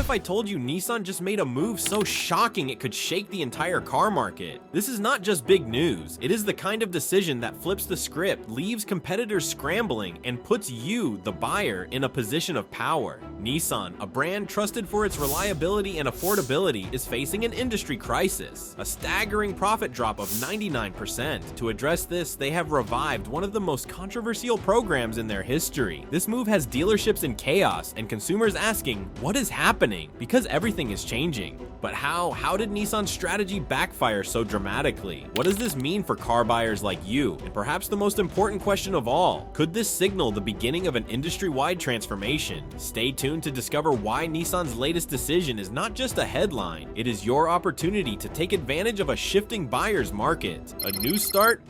if I told you Nissan just made a move so shocking it could shake the entire car market? This is not just big news, it is the kind of decision that flips the script, leaves competitors scrambling, and puts you, the buyer, in a position of power. Nissan, a brand trusted for its reliability and affordability, is facing an industry crisis, a staggering profit drop of 99%. To address this, they have revived one of the most controversial programs in their history. This move has dealerships in chaos and consumers asking, what is happening? Because everything is changing. But how did Nissan's strategy backfire so dramatically? What does this mean for car buyers like you? And perhaps the most important question of all, could this signal the beginning of an industry-wide transformation? Stay tuned to discover why Nissan's latest decision is not just a headline, it is your opportunity to take advantage of a shifting buyer's market. A new start?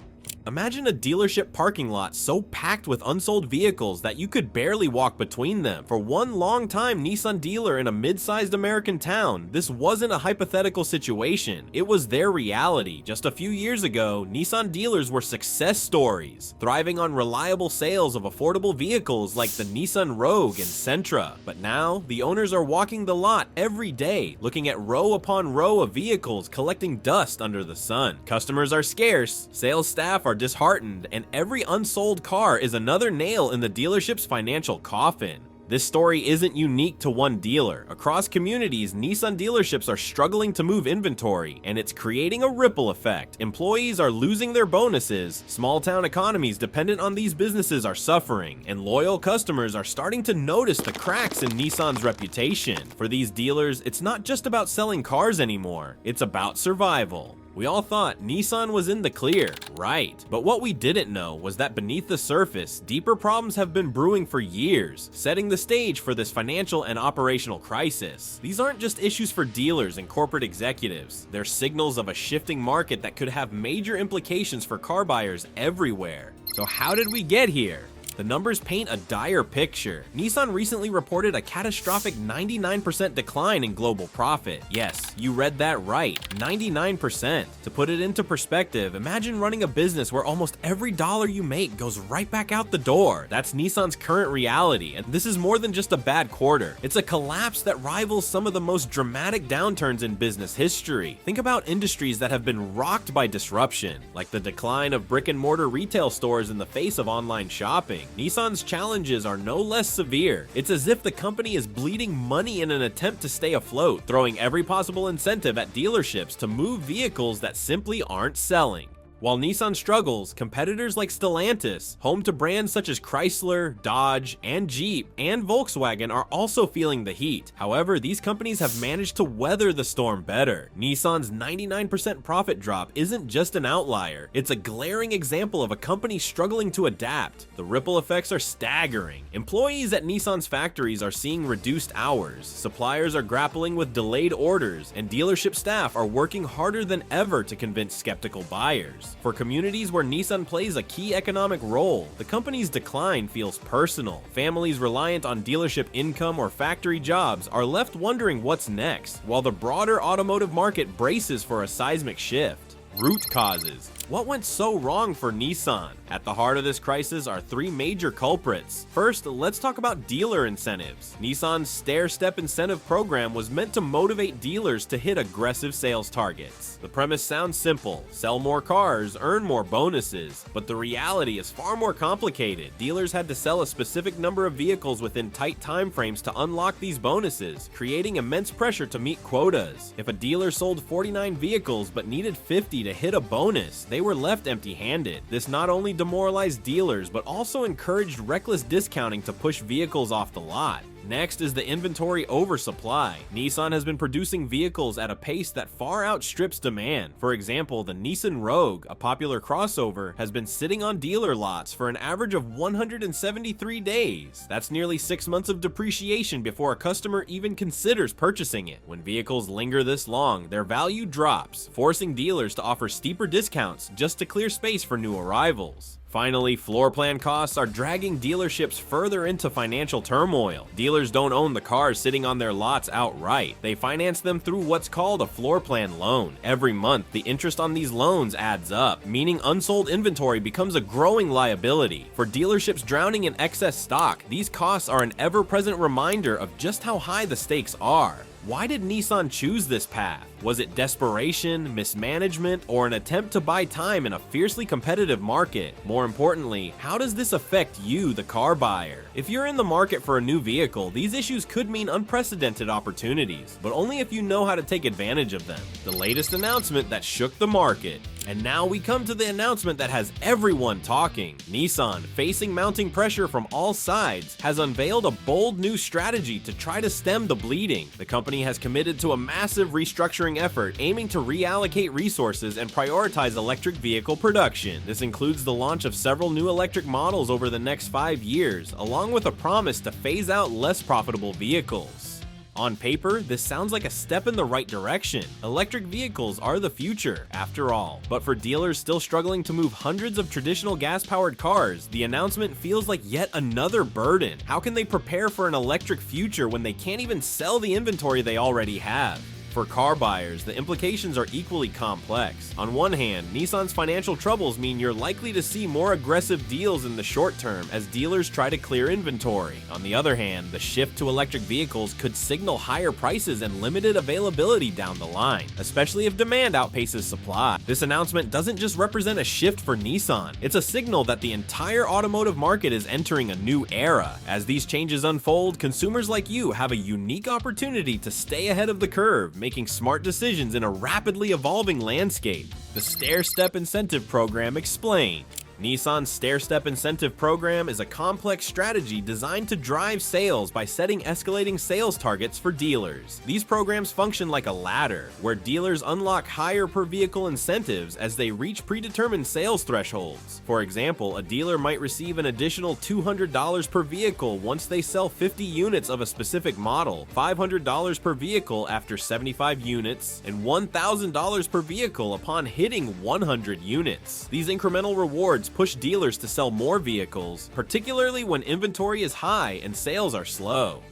Imagine a dealership parking lot so packed with unsold vehicles that you could barely walk between them. For one long-time Nissan dealer in a mid-sized American town, this wasn't a hypothetical situation. It was their reality. Just a few years ago, Nissan dealers were success stories, thriving on reliable sales of affordable vehicles like the Nissan Rogue and Sentra. But now, the owners are walking the lot every day, looking at row upon row of vehicles collecting dust under the sun. Customers are scarce, sales staff are disheartened, and every unsold car is another nail in the dealership's financial coffin. This story isn't unique to one dealer. Across communities, Nissan dealerships are struggling to move inventory, and it's creating a ripple effect. Employees are losing their bonuses, small-town economies dependent on these businesses are suffering, and loyal customers are starting to notice the cracks in Nissan's reputation. For these dealers, it's not just about selling cars anymore, it's about survival. We all thought Nissan was in the clear, right? But what we didn't know was that beneath the surface, deeper problems have been brewing for years, setting the stage for this financial and operational crisis. These aren't just issues for dealers and corporate executives. They're signals of a shifting market that could have major implications for car buyers everywhere. So how did we get here? The numbers paint a dire picture. Nissan recently reported a catastrophic 99% decline in global profit. Yes, you read that right, 99%. To put it into perspective, imagine running a business where almost every dollar you make goes right back out the door. That's Nissan's current reality, and this is more than just a bad quarter. It's a collapse that rivals some of the most dramatic downturns in business history. Think about industries that have been rocked by disruption, like the decline of brick-and-mortar retail stores in the face of online shopping. Nissan's challenges are no less severe. It's as if the company is bleeding money in an attempt to stay afloat, throwing every possible incentive at dealerships to move vehicles that simply aren't selling. While Nissan struggles, competitors like Stellantis, home to brands such as Chrysler, Dodge, and Jeep, and Volkswagen are also feeling the heat. However, these companies have managed to weather the storm better. Nissan's 99% profit drop isn't just an outlier, it's a glaring example of a company struggling to adapt. The ripple effects are staggering. Employees at Nissan's factories are seeing reduced hours, suppliers are grappling with delayed orders, and dealership staff are working harder than ever to convince skeptical buyers. For communities where Nissan plays a key economic role, the company's decline feels personal. Families reliant on dealership income or factory jobs are left wondering what's next, while the broader automotive market braces for a seismic shift. Root causes. What went so wrong for Nissan? At the heart of this crisis are three major culprits. First, let's talk about dealer incentives. Nissan's Stairstep incentive program was meant to motivate dealers to hit aggressive sales targets. The premise sounds simple: sell more cars, earn more bonuses. But the reality is far more complicated. Dealers had to sell a specific number of vehicles within tight time frames to unlock these bonuses, creating immense pressure to meet quotas. If a dealer sold 49 vehicles but needed 50 to hit a bonus, they were left empty-handed. This not only demoralized dealers, but also encouraged reckless discounting to push vehicles off the lot. Next is the inventory oversupply. Nissan has been producing vehicles at a pace that far outstrips demand. For example, the Nissan Rogue, a popular crossover, has been sitting on dealer lots for an average of 173 days. That's nearly 6 months of depreciation before a customer even considers purchasing it. When vehicles linger this long, their value drops, forcing dealers to offer steeper discounts just to clear space for new arrivals. Finally, floor plan costs are dragging dealerships further into financial turmoil. Dealers don't own the cars sitting on their lots outright. They finance them through what's called a floor plan loan. Every month, the interest on these loans adds up, meaning unsold inventory becomes a growing liability. For dealerships drowning in excess stock, these costs are an ever-present reminder of just how high the stakes are. Why did Nissan choose this path? Was it desperation, mismanagement, or an attempt to buy time in a fiercely competitive market? More importantly, how does this affect you, the car buyer? If you're in the market for a new vehicle, these issues could mean unprecedented opportunities, but only if you know how to take advantage of them. The latest announcement that shook the market. And now we come to the announcement that has everyone talking. Nissan, facing mounting pressure from all sides, has unveiled a bold new strategy to try to stem the bleeding. The company has committed to a massive restructuring effort aiming to reallocate resources and prioritize electric vehicle production. This includes the launch of several new electric models over the next 5 years, along with a promise to phase out less profitable vehicles. On paper, this sounds like a step in the right direction. Electric vehicles are the future, after all. But for dealers still struggling to move hundreds of traditional gas-powered cars, the announcement feels like yet another burden. How can they prepare for an electric future when they can't even sell the inventory they already have? For car buyers, the implications are equally complex. On one hand, Nissan's financial troubles mean you're likely to see more aggressive deals in the short term as dealers try to clear inventory. On the other hand, the shift to electric vehicles could signal higher prices and limited availability down the line, especially if demand outpaces supply. This announcement doesn't just represent a shift for Nissan, it's a signal that the entire automotive market is entering a new era. As these changes unfold, consumers like you have a unique opportunity to stay ahead of the curve, making smart decisions in a rapidly evolving landscape. The Stairstep Incentive Program explained. Nissan's Stairstep Incentive Program is a complex strategy designed to drive sales by setting escalating sales targets for dealers. These programs function like a ladder, where dealers unlock higher per vehicle incentives as they reach predetermined sales thresholds. For example, a dealer might receive an additional $200 per vehicle once they sell 50 units of a specific model, $500 per vehicle after 75 units, and $1,000 per vehicle upon hitting 100 units. These incremental rewards push dealers to sell more vehicles, particularly when inventory is high and sales are slow.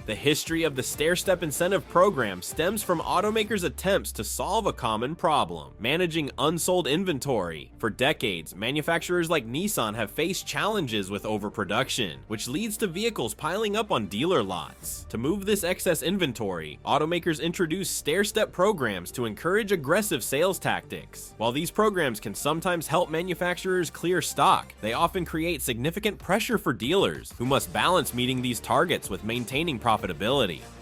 The history of the Stairstep Incentive Program stems from automakers' attempts to solve a common problem: managing unsold inventory. For decades, manufacturers like Nissan have faced challenges with overproduction, which leads to vehicles piling up on dealer lots. To move this excess inventory, automakers introduce stair-step programs to encourage aggressive sales tactics. While these programs can sometimes help manufacturers clear stock, they often create significant pressure for dealers, who must balance meeting these targets with maintaining profitability.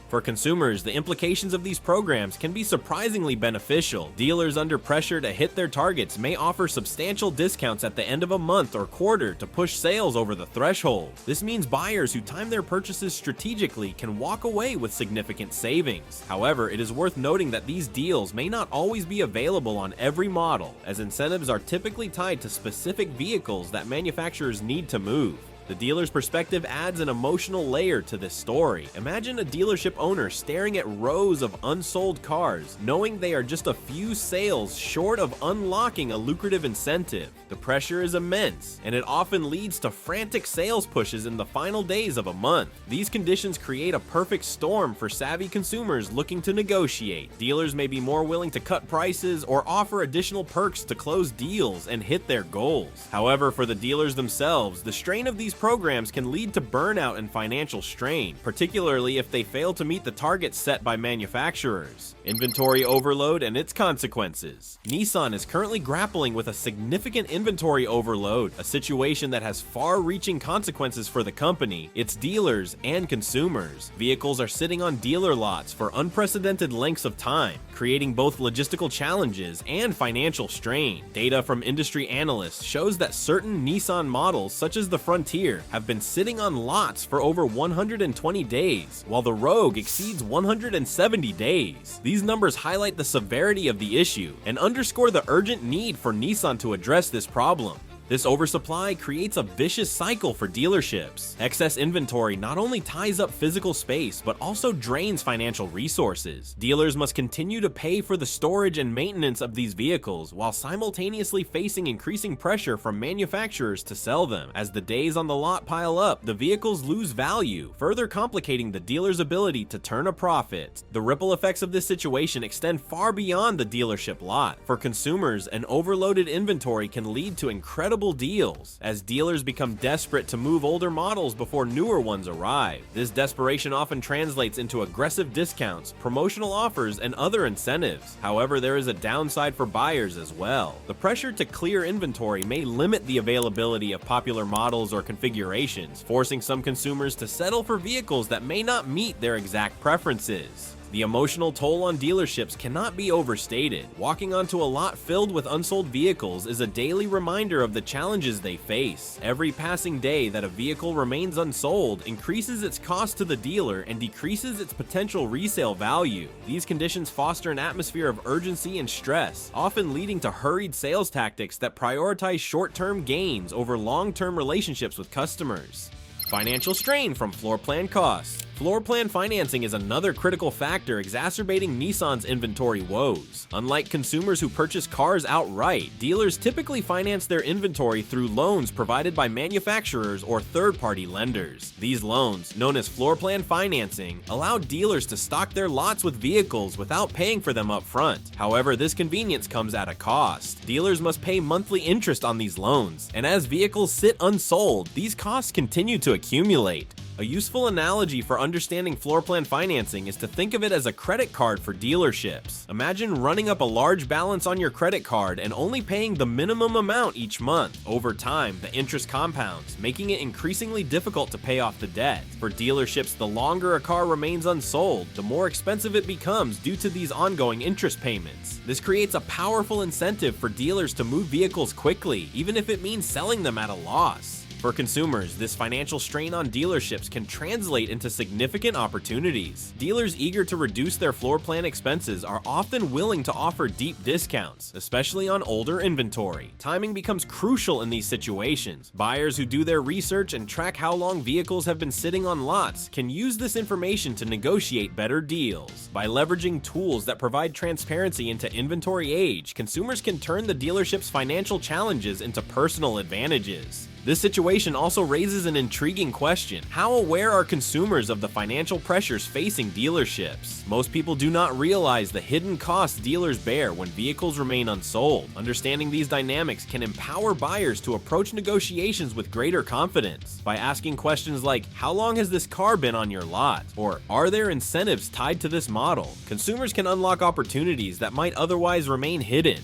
For consumers, the implications of these programs can be surprisingly beneficial. Dealers under pressure to hit their targets may offer substantial discounts at the end of a month or quarter to push sales over the threshold. This means buyers who time their purchases strategically can walk away with significant savings. However, it is worth noting that these deals may not always be available on every model, as incentives are typically tied to specific vehicles that manufacturers need to move. The dealer's perspective adds an emotional layer to this story. Imagine a dealership owner staring at rows of unsold cars, knowing they are just a few sales short of unlocking a lucrative incentive. The pressure is immense, and it often leads to frantic sales pushes in the final days of a month. These conditions create a perfect storm for savvy consumers looking to negotiate. Dealers may be more willing to cut prices or offer additional perks to close deals and hit their goals. However, for the dealers themselves, the strain of these programs can lead to burnout and financial strain, particularly if they fail to meet the targets set by manufacturers. Inventory overload and its consequences. Nissan is currently grappling with a significant inventory overload, a situation that has far-reaching consequences for the company, its dealers, and consumers. Vehicles are sitting on dealer lots for unprecedented lengths of time, creating both logistical challenges and financial strain. Data from industry analysts shows that certain Nissan models, such as the Frontier, have been sitting on lots for over 120 days, while the Rogue exceeds 170 days. These numbers highlight the severity of the issue and underscore the urgent need for Nissan to address this problem. This oversupply creates a vicious cycle for dealerships. Excess inventory not only ties up physical space, but also drains financial resources. Dealers must continue to pay for the storage and maintenance of these vehicles while simultaneously facing increasing pressure from manufacturers to sell them. As the days on the lot pile up, the vehicles lose value, further complicating the dealer's ability to turn a profit. The ripple effects of this situation extend far beyond the dealership lot. For consumers, an overloaded inventory can lead to incredible deals, as dealers become desperate to move older models before newer ones arrive. This desperation often translates into aggressive discounts, promotional offers, and other incentives. However, there is a downside for buyers as well. The pressure to clear inventory may limit the availability of popular models or configurations, forcing some consumers to settle for vehicles that may not meet their exact preferences. The emotional toll on dealerships cannot be overstated. Walking onto a lot filled with unsold vehicles is a daily reminder of the challenges they face. Every passing day that a vehicle remains unsold increases its cost to the dealer and decreases its potential resale value. These conditions foster an atmosphere of urgency and stress, often leading to hurried sales tactics that prioritize short-term gains over long-term relationships with customers. Financial strain from floor plan costs. Floor plan financing is another critical factor exacerbating Nissan's inventory woes. Unlike consumers who purchase cars outright, dealers typically finance their inventory through loans provided by manufacturers or third-party lenders. These loans, known as floor plan financing, allow dealers to stock their lots with vehicles without paying for them up front. However, this convenience comes at a cost. Dealers must pay monthly interest on these loans, and as vehicles sit unsold, these costs continue to accumulate. A useful analogy for understanding floor plan financing is to think of it as a credit card for dealerships. Imagine running up a large balance on your credit card and only paying the minimum amount each month. Over time, the interest compounds, making it increasingly difficult to pay off the debt. For dealerships, the longer a car remains unsold, the more expensive it becomes due to these ongoing interest payments. This creates a powerful incentive for dealers to move vehicles quickly, even if it means selling them at a loss. For consumers, this financial strain on dealerships can translate into significant opportunities. Dealers eager to reduce their floor plan expenses are often willing to offer deep discounts, especially on older inventory. Timing becomes crucial in these situations. Buyers who do their research and track how long vehicles have been sitting on lots can use this information to negotiate better deals. By leveraging tools that provide transparency into inventory age, consumers can turn the dealership's financial challenges into personal advantages. This situation also raises an intriguing question. How aware are consumers of the financial pressures facing dealerships? Most people do not realize the hidden costs dealers bear when vehicles remain unsold. Understanding these dynamics can empower buyers to approach negotiations with greater confidence. By asking questions like, how long has this car been on your lot? Or, are there incentives tied to this model? Consumers can unlock opportunities that might otherwise remain hidden.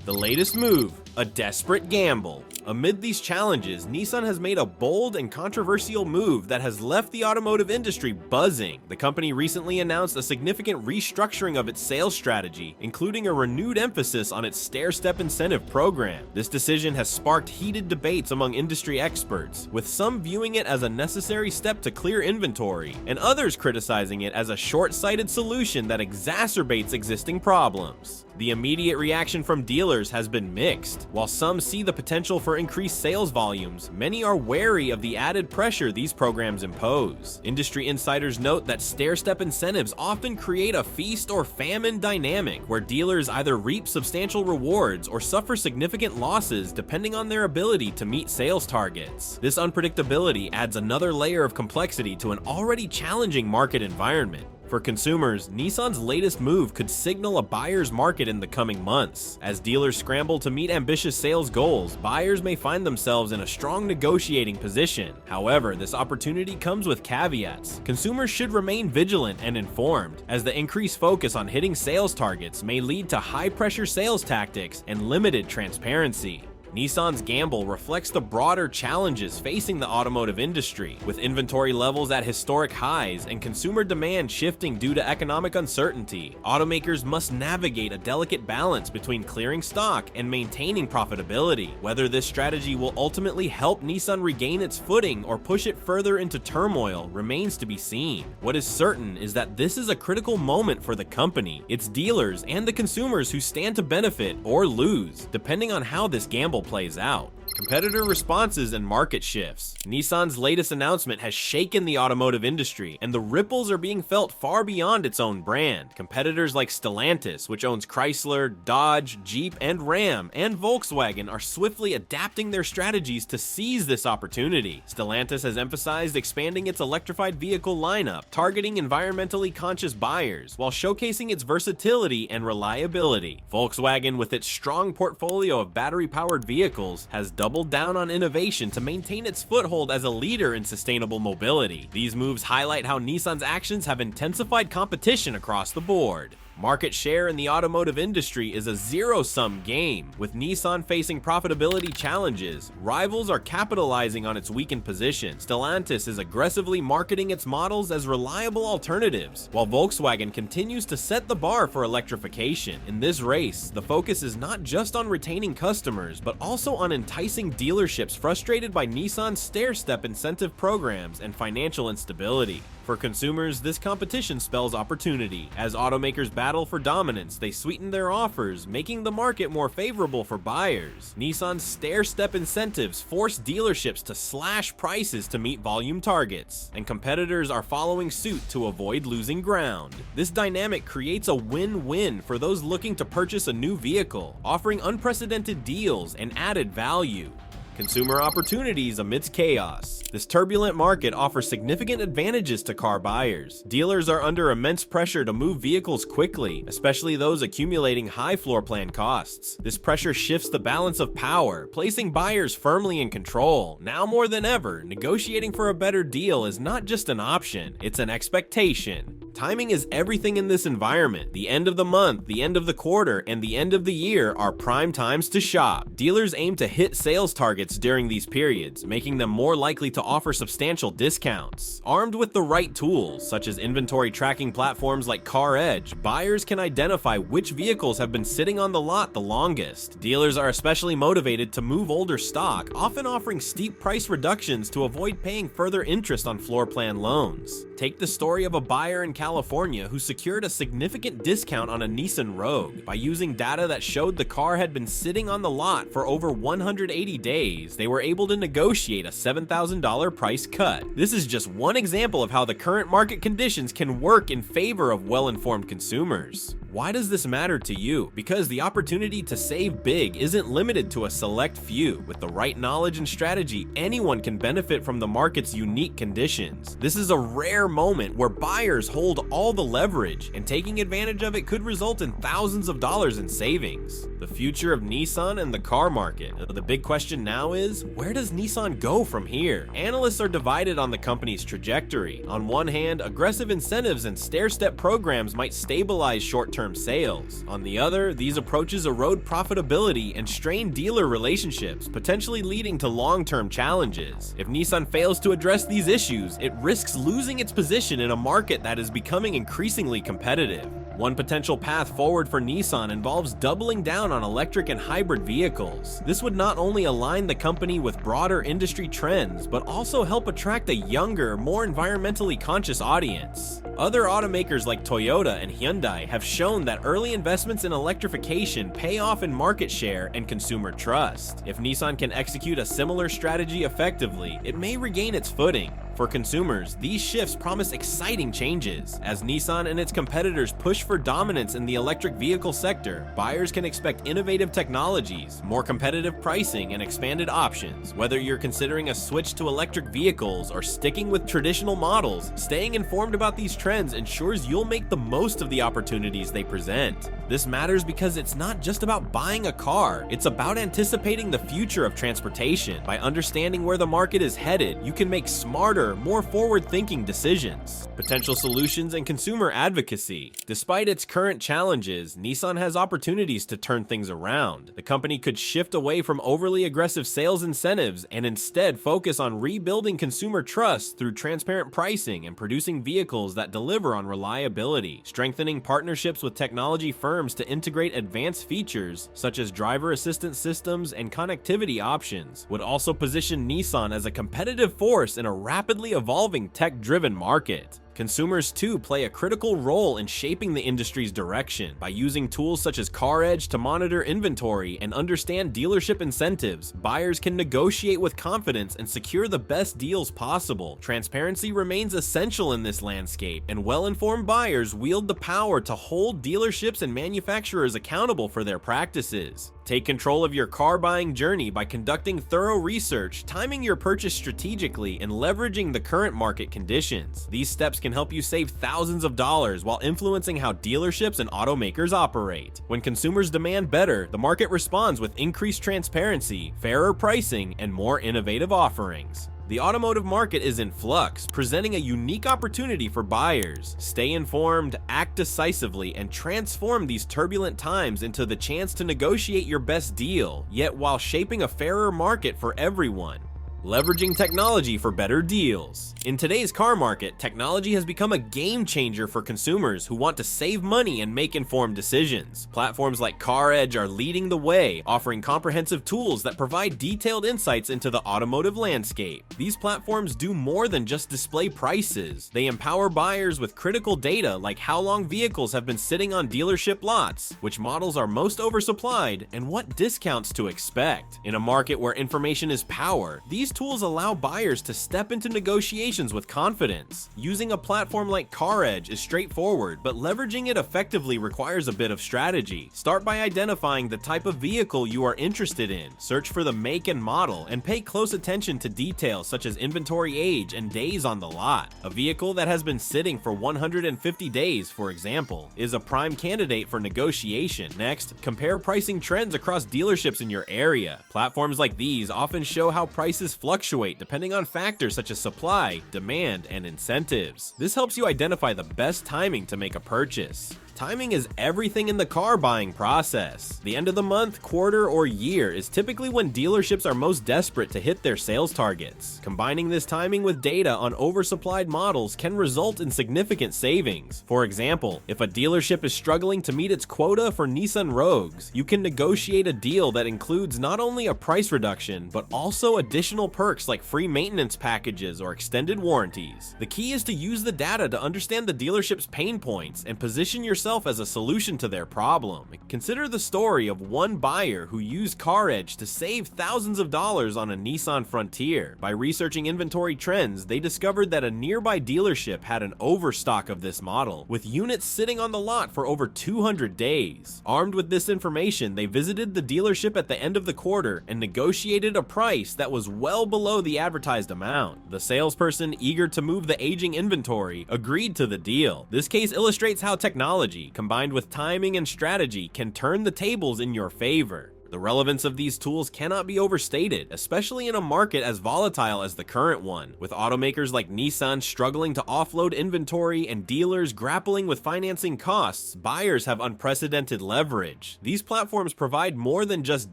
The latest move, a desperate gamble. Amid these challenges, Nissan has made a bold and controversial move that has left the automotive industry buzzing. The company recently announced a significant restructuring of its sales strategy, including a renewed emphasis on its Stairstep incentive program. This decision has sparked heated debates among industry experts, with some viewing it as a necessary step to clear inventory, and others criticizing it as a short-sighted solution that exacerbates existing problems. The immediate reaction from dealers has been mixed. While some see the potential for increased sales volumes, many are wary of the added pressure these programs impose. Industry insiders note that Stairstep incentives often create a feast or famine dynamic, where dealers either reap substantial rewards or suffer significant losses depending on their ability to meet sales targets. This unpredictability adds another layer of complexity to an already challenging market environment. For consumers, Nissan's latest move could signal a buyer's market in the coming months. As dealers scramble to meet ambitious sales goals, buyers may find themselves in a strong negotiating position. However, this opportunity comes with caveats. Consumers should remain vigilant and informed, as the increased focus on hitting sales targets may lead to high-pressure sales tactics and limited transparency. Nissan's gamble reflects the broader challenges facing the automotive industry, with inventory levels at historic highs and consumer demand shifting due to economic uncertainty. Automakers must navigate a delicate balance between clearing stock and maintaining profitability. Whether this strategy will ultimately help Nissan regain its footing or push it further into turmoil remains to be seen. What is certain is that this is a critical moment for the company, its dealers, and the consumers who stand to benefit or lose, depending on how this gamble plays out. Competitor responses and market shifts. Nissan's latest announcement has shaken the automotive industry, and the ripples are being felt far beyond its own brand. Competitors like Stellantis, which owns Chrysler, Dodge, Jeep, and Ram, and Volkswagen are swiftly adapting their strategies to seize this opportunity. Stellantis has emphasized expanding its electrified vehicle lineup, targeting environmentally conscious buyers, while showcasing its versatility and reliability. Volkswagen, with its strong portfolio of battery-powered vehicles, has doubled down on innovation to maintain its foothold as a leader in sustainable mobility. These moves highlight how Nissan's actions have intensified competition across the board. Market share in the automotive industry is a zero-sum game. With Nissan facing profitability challenges, rivals are capitalizing on its weakened position. Stellantis is aggressively marketing its models as reliable alternatives, while Volkswagen continues to set the bar for electrification. In this race, the focus is not just on retaining customers, but also on enticing dealerships frustrated by Nissan's Stairstep incentive programs and financial instability. For consumers, this competition spells opportunity. As automakers battle for dominance, they sweeten their offers, making the market more favorable for buyers. Nissan's Stairstep incentives force dealerships to slash prices to meet volume targets, and competitors are following suit to avoid losing ground. This dynamic creates a win-win for those looking to purchase a new vehicle, offering unprecedented deals and added value. Consumer opportunities amidst chaos. This turbulent market offers significant advantages to car buyers. Dealers are under immense pressure to move vehicles quickly, especially those accumulating high floor plan costs. This pressure shifts the balance of power, placing buyers firmly in control. Now more than ever, negotiating for a better deal is not just an option, it's an expectation. Timing is everything in this environment. The end of the month, the end of the quarter, and the end of the year are prime times to shop. Dealers aim to hit sales targets during these periods, making them more likely to offer substantial discounts. Armed with the right tools, such as inventory tracking platforms like Car Edge, buyers can identify which vehicles have been sitting on the lot the longest. Dealers are especially motivated to move older stock, often offering steep price reductions to avoid paying further interest on floor plan loans. Take the story of a buyer in California who secured a significant discount on a Nissan Rogue. By using data that showed the car had been sitting on the lot for over 180 days, they were able to negotiate a $7,000 price cut. This is just one example of how the current market conditions can work in favor of well-informed consumers. Why does this matter to you? Because the opportunity to save big isn't limited to a select few. With the right knowledge and strategy, anyone can benefit from the market's unique conditions. This is a rare moment where buyers hold all the leverage, and taking advantage of it could result in thousands of dollars in savings. The future of Nissan and the car market. The big question now is, where does Nissan go from here? Analysts are divided on the company's trajectory. On one hand, aggressive incentives and stair-step programs might stabilize short-term sales. On the other, these approaches erode profitability and strain dealer relationships, potentially leading to long-term challenges. If Nissan fails to address these issues, it risks losing its position in a market that is becoming increasingly competitive. One potential path forward for Nissan involves doubling down on electric and hybrid vehicles. This would not only align the company with broader industry trends, but also help attract a younger, more environmentally conscious audience. Other automakers like Toyota and Hyundai have shown that early investments in electrification pay off in market share and consumer trust. If Nissan can execute a similar strategy effectively, it may regain its footing. For consumers, these shifts promise exciting changes. As Nissan and its competitors push for dominance in the electric vehicle sector, buyers can expect innovative technologies, more competitive pricing, and expanded options. Whether you're considering a switch to electric vehicles or sticking with traditional models, staying informed about these trends ensures you'll make the most of the opportunities they present. This matters because it's not just about buying a car, it's about anticipating the future of transportation. By understanding where the market is headed, you can make smarter, more forward-thinking decisions. Potential solutions and consumer advocacy. Despite its current challenges, Nissan has opportunities to turn things around. The company could shift away from overly aggressive sales incentives and instead focus on rebuilding consumer trust through transparent pricing and producing vehicles that deliver on reliability. Strengthening partnerships with technology firms to integrate advanced features such as driver assistance systems and connectivity options would also position Nissan as a competitive force in a rapidly evolving tech-driven market. Consumers too play a critical role in shaping the industry's direction. By using tools such as CarEdge to monitor inventory and understand dealership incentives, buyers can negotiate with confidence and secure the best deals possible. Transparency remains essential in this landscape, and well-informed buyers wield the power to hold dealerships and manufacturers accountable for their practices. Take control of your car buying journey by conducting thorough research, timing your purchase strategically, and leveraging the current market conditions. These steps can help you save thousands of dollars while influencing how dealerships and automakers operate. When consumers demand better, the market responds with increased transparency, fairer pricing, and more innovative offerings. The automotive market is in flux, presenting a unique opportunity for buyers. Stay informed, act decisively, and transform these turbulent times into the chance to negotiate your best deal, yet while shaping a fairer market for everyone. Leveraging technology for better deals. In today's car market, technology has become a game changer for consumers who want to save money and make informed decisions. Platforms like CarEdge are leading the way, offering comprehensive tools that provide detailed insights into the automotive landscape. These platforms do more than just display prices. They empower buyers with critical data like how long vehicles have been sitting on dealership lots, which models are most oversupplied, and what discounts to expect. In a market where information is power, these tools allow buyers to step into negotiations with confidence. Using a platform like CarEdge is straightforward, but leveraging it effectively requires a bit of strategy. Start by identifying the type of vehicle you are interested in, search for the make and model, and pay close attention to details such as inventory age and days on the lot. A vehicle that has been sitting for 150 days, for example, is a prime candidate for negotiation. Next, compare pricing trends across dealerships in your area. Platforms like these often show how prices fluctuate depending on factors such as supply, demand, and incentives. This helps you identify the best timing to make a purchase. Timing is everything in the car buying process. The end of the month, quarter, or year is typically when dealerships are most desperate to hit their sales targets. Combining this timing with data on oversupplied models can result in significant savings. For example, if a dealership is struggling to meet its quota for Nissan Rogues, you can negotiate a deal that includes not only a price reduction, but also additional perks like free maintenance packages or extended warranties. The key is to use the data to understand the dealership's pain points and position yourself as a solution to their problem. Consider the story of one buyer who used CarEdge to save thousands of dollars on a Nissan Frontier. By researching inventory trends, they discovered that a nearby dealership had an overstock of this model, with units sitting on the lot for over 200 days. Armed with this information, they visited the dealership at the end of the quarter and negotiated a price that was well below the advertised amount. The salesperson, eager to move the aging inventory, agreed to the deal. This case illustrates how technology, combined with timing and strategy, can turn the tables in your favor. The relevance of these tools cannot be overstated, especially in a market as volatile as the current one, with automakers like Nissan struggling to offload inventory and dealers grappling with financing costs. Buyers have unprecedented leverage. These platforms provide more than just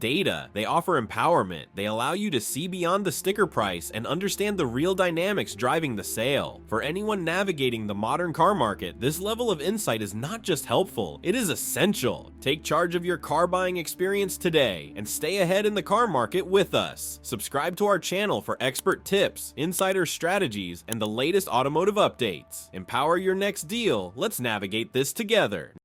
data. They offer empowerment. They allow you to see beyond the sticker price and understand the real dynamics driving the sale. For anyone navigating the modern car market, this level of insight is not just helpful, it is essential. Take charge of your car buying experience today and stay ahead in the car market with us. Subscribe to our channel for expert tips, insider strategies, and the latest automotive updates. Empower your next deal. Let's navigate this together.